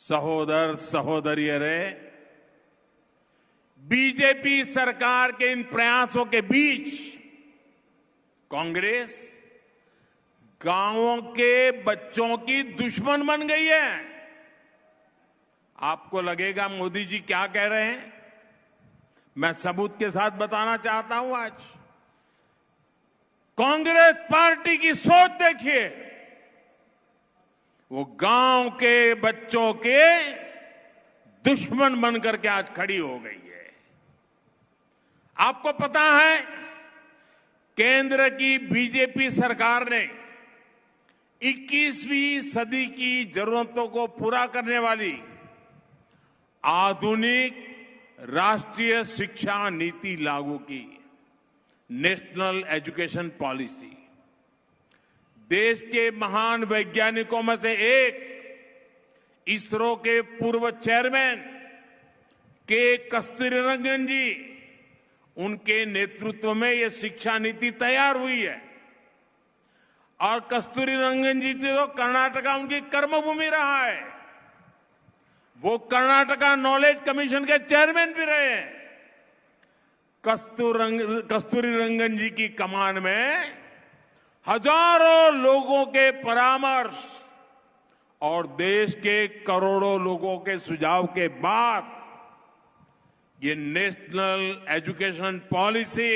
सहोदर सहोदरियरे, बीजेपी सरकार के इन प्रयासों के बीच कांग्रेस गांवों के बच्चों की दुश्मन बन गई है। आपको लगेगा मोदी जी क्या कह रहे हैं, मैं सबूत के साथ बताना चाहता हूं। आज कांग्रेस पार्टी की सोच देखिए, वो गांव के बच्चों के दुश्मन बनकर के आज खड़ी हो गई है। आपको पता है, केंद्र की बीजेपी सरकार ने 21वीं सदी की जरूरतों को पूरा करने वाली आधुनिक राष्ट्रीय शिक्षा नीति लागू की, नेशनल एजुकेशन पॉलिसी। देश के महान वैज्ञानिकों में से एक, इसरो के पूर्व चेयरमैन के कस्तूरीरंगन जी, उनके नेतृत्व में यह शिक्षा नीति तैयार हुई है। और कस्तूरीरंगन जी तो कर्नाटका उनकी कर्मभूमि रहा है। वो कर्नाटका नॉलेज कमीशन के चेयरमैन भी रहे हैं। कस्तूरीरंगन जी की कमान में हजारों लोगों के परामर्श और देश के करोड़ों लोगों के सुझाव के बाद ये नेशनल एजुकेशन पॉलिसी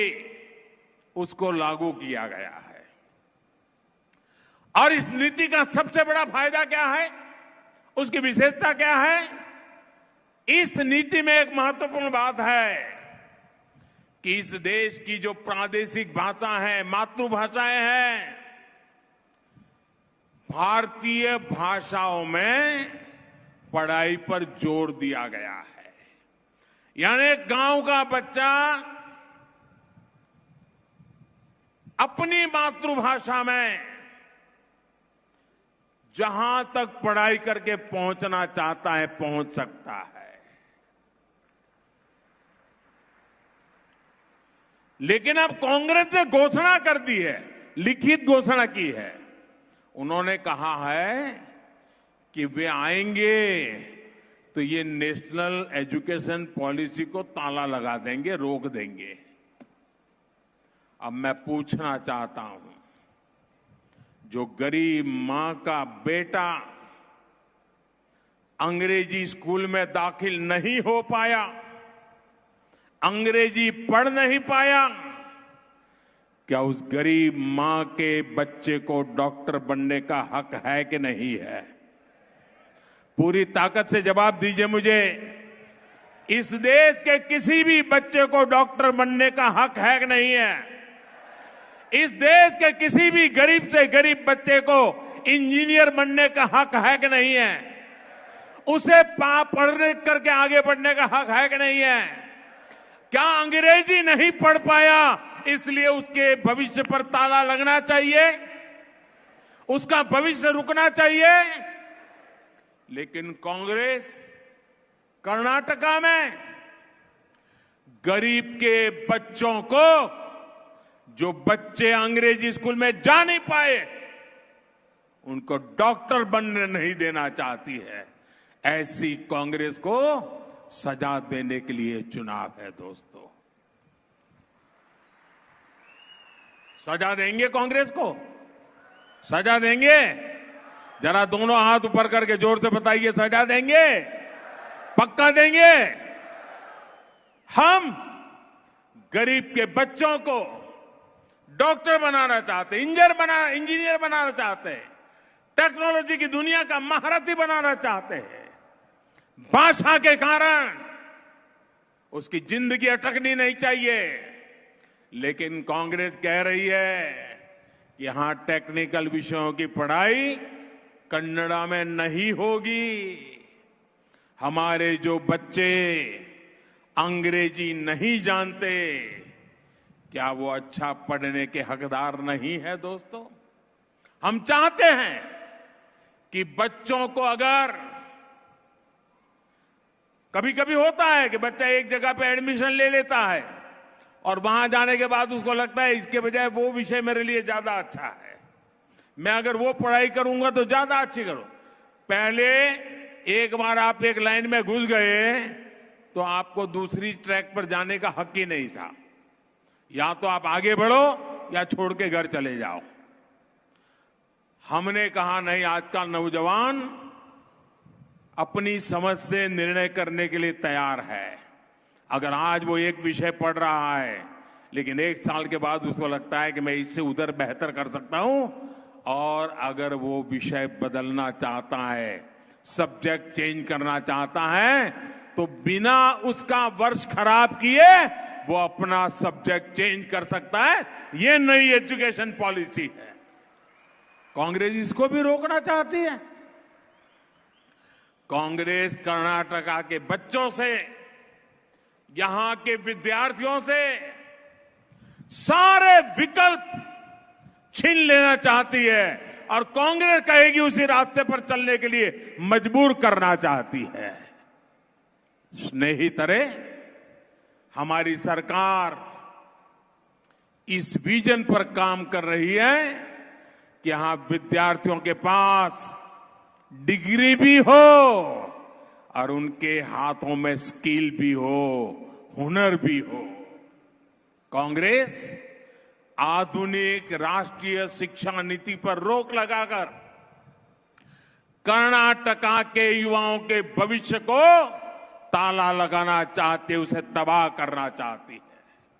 उसको लागू किया गया है। और इस नीति का सबसे बड़ा फायदा क्या है, उसकी विशेषता क्या है? इस नीति में एक महत्वपूर्ण बात है कि इस देश की जो प्रादेशिक भाषा है, मातृभाषाएं हैं, भारतीय भाषाओं में पढ़ाई पर जोर दिया गया है। यानी गांव का बच्चा अपनी मातृभाषा में जहां तक पढ़ाई करके पहुंचना चाहता है, पहुंच सकता है। लेकिन अब कांग्रेस ने घोषणा कर दी है, लिखित घोषणा की है। उन्होंने कहा है कि वे आएंगे तो ये नेशनल एजुकेशन पॉलिसी को ताला लगा देंगे, रोक देंगे। अब मैं पूछना चाहता हूं, जो गरीब मां का बेटा अंग्रेजी स्कूल में दाखिल नहीं हो पाया, अंग्रेजी पढ़ नहीं पाया, क्या उस गरीब मां के बच्चे को डॉक्टर बनने का हक है कि नहीं है? पूरी ताकत से जवाब दीजिए मुझे। इस देश के किसी भी बच्चे को डॉक्टर बनने का हक है कि नहीं है? इस देश के किसी भी गरीब से गरीब बच्चे को इंजीनियर बनने का हक है कि नहीं है? उसे पढ़ने करके आगे बढ़ने का हक है कि नहीं है? क्या अंग्रेजी नहीं पढ़ पाया इसलिए उसके भविष्य पर ताला लगना चाहिए, उसका भविष्य रुकना चाहिए? लेकिन कांग्रेस कर्नाटका में गरीब के बच्चों को, जो बच्चे अंग्रेजी स्कूल में जा नहीं पाए, उनको डॉक्टर बनने नहीं देना चाहती है। ऐसी कांग्रेस को सजा देने के लिए चुनाव है दोस्तों। सजा देंगे कांग्रेस को? सजा देंगे? जरा दोनों हाथ ऊपर करके जोर से बताइए, सजा देंगे? पक्का देंगे? हम गरीब के बच्चों को डॉक्टर बनाना चाहते, इंजीनियर बनाना चाहते हैं, टेक्नोलॉजी की दुनिया का महारथी बनाना चाहते हैं। भाषा के कारण उसकी जिंदगी अटकनी नहीं चाहिए। लेकिन कांग्रेस कह रही है यहां टेक्निकल विषयों की पढ़ाई कन्नड़ा में नहीं होगी। हमारे जो बच्चे अंग्रेजी नहीं जानते, क्या वो अच्छा पढ़ने के हकदार नहीं है? दोस्तों, हम चाहते हैं कि बच्चों को, अगर कभी कभी होता है कि बच्चा एक जगह पे एडमिशन ले लेता है और वहां जाने के बाद उसको लगता है इसके बजाय वो विषय मेरे लिए ज्यादा अच्छा है, मैं अगर वो पढ़ाई करूंगा तो ज्यादा अच्छी करूं। पहले एक बार आप एक लाइन में घुस गए तो आपको दूसरी ट्रैक पर जाने का हक ही नहीं था। या तो आप आगे बढ़ो या छोड़ के घर चले जाओ। हमने कहा नहीं, आज का नौजवान अपनी समझ से निर्णय करने के लिए तैयार है। अगर आज वो एक विषय पढ़ रहा है लेकिन एक साल के बाद उसको लगता है कि मैं इससे उधर बेहतर कर सकता हूं, और अगर वो विषय बदलना चाहता है, सब्जेक्ट चेंज करना चाहता है, तो बिना उसका वर्ष खराब किए वो अपना सब्जेक्ट चेंज कर सकता है। ये नई एजुकेशन पॉलिसी है। कांग्रेस इसको भी रोकना चाहती है। कांग्रेस कर्नाटका के बच्चों से, यहां के विद्यार्थियों से सारे विकल्प छीन लेना चाहती है और कांग्रेस कहेगी उसी रास्ते पर चलने के लिए मजबूर करना चाहती है। स्नेहितरे, हमारी सरकार इस विजन पर काम कर रही है कि यहां विद्यार्थियों के पास डिग्री भी हो और उनके हाथों में स्किल भी हो, हुनर भी हो। कांग्रेस आधुनिक राष्ट्रीय शिक्षा नीति पर रोक लगाकर कर्नाटका के युवाओं के भविष्य को ताला लगाना चाहती है, उसे तबाह करना चाहती है।